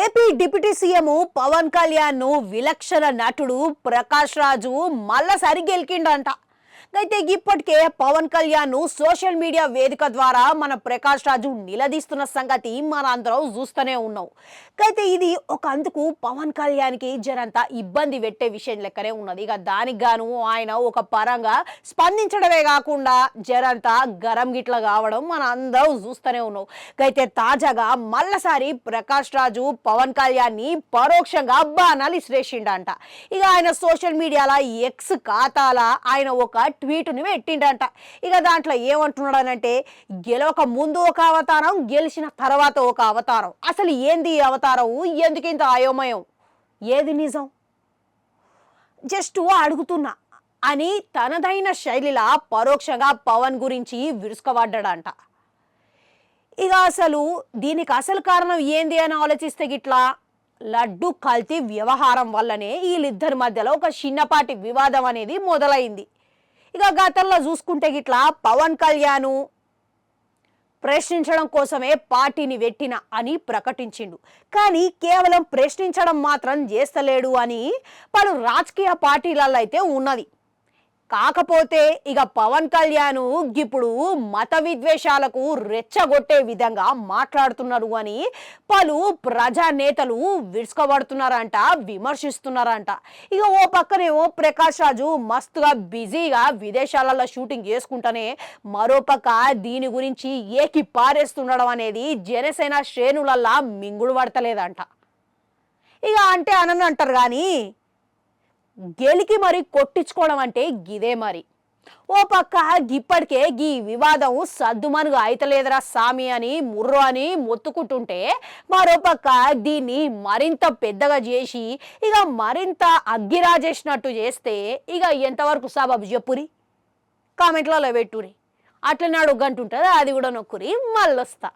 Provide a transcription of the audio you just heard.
AP deputy CM Pawan Kalyan ను విలక్షణ నటుడు ప్రకాష్ రాజు మళ్ళసారి గెలికిండంట. అయితే ఇప్పటికే పవన్ కళ్యాణ్ ను సోషల్ మీడియా వేదిక ద్వారా మన ప్రకాష్ రాజు నిలదీస్తున్న సంగతి మన అందరం చూస్తూనే ఉన్నాం. అయితే ఇది ఒక అందుకు పవన్ కళ్యాణ్ కి జరంత ఇబ్బంది పెట్టే విషయం లెక్కనే ఉన్నది. ఇక దానికి గాను ఆయన ఒక పరంగా స్పందించడమే కాకుండా జరంత గరం గిట్ల కావడం మన అందరం చూస్తూనే ఉన్నాం. అయితే తాజాగా మళ్ళసారి ప్రకాష్ రాజు పవన్ కళ్యాణ్ ని పరోక్షంగా బాణాలు ఇసిరేసిండంట. ఇక ఆయన సోషల్ మీడియాలో ఎక్స్ ఖాతాల ఆయన ఒక ట్వీట్ని పెట్టిండంట. ఇక దాంట్లో ఏమంటున్నాడనంటే, గెలవక ముందు ఒక అవతారం, గెలిచిన తర్వాత ఒక అవతారం. అసలు ఏంది ఈ అవతారం? ఎందుకు ఇంత అయోమయం? ఏది నిజం? జస్ట్ అడుగుతున్నా అని తనదైన శైలిలా పరోక్షంగా పవన్ గురించి విరుచుకబడ్డాడంట. ఇక అసలు దీనికి అసలు కారణం ఏంది అని ఆలోచిస్తే గిట్లా లడ్డు కల్తీ వ్యవహారం వల్లనే వీళ్ళిద్దరి మధ్యలో ఒక చిన్నపాటి వివాదం అనేది మొదలైంది. ఇక గతంలో చూసుకుంటే గిట్లా పవన్ కళ్యాణ్ ప్రశ్నించడం కోసమే పార్టీని పెట్టిన అని ప్రకటించిండు. కానీ కేవలం ప్రశ్నించడం మాత్రం చేస్తలేడు అని పలు రాజకీయ పార్టీలలో అయితే ఉన్నది. కాకపోతే ఇక పవన్ కళ్యాణ్ ఇప్పుడు మత విద్వేషాలకు రెచ్చగొట్టే విధంగా మాట్లాడుతున్నారు అని పలు ప్రజా నేతలు విరుచుకబడుతున్నారంట, విమర్శిస్తున్నారంట. ఇక ఓ పక్కనేమో ప్రకాష్ రాజు మస్తుగా బిజీగా విదేశాలలో షూటింగ్ చేసుకుంటూనే మరో పక్క దీని గురించి ఏకి పారేస్తుండడం అనేది జనసేన శ్రేణులల్లా మింగుడు పడతలేదంట. ఇక అంటే అనని అంటారు కానీ గెలికి మరి కొట్టించుకోవడం అంటే గిదే మరి. ఓ పక్క ఇప్పటికే గీ వివాదం సద్దుమనుగా అయితలేదురా సామి అని ముర్రు అని మొత్తుకుంటుంటే, మరో పక్క దీన్ని మరింత పెద్దగా చేసి ఇక మరింత అగ్గిరాజేసినట్టు చేస్తే ఇక ఎంతవరకు సబబు చెప్పురి, కామెంట్లలో పెట్టురి. అట్లనే అడుగంటుంటుంది, అది కూడా నొక్కురి. మళ్ళొస్తా.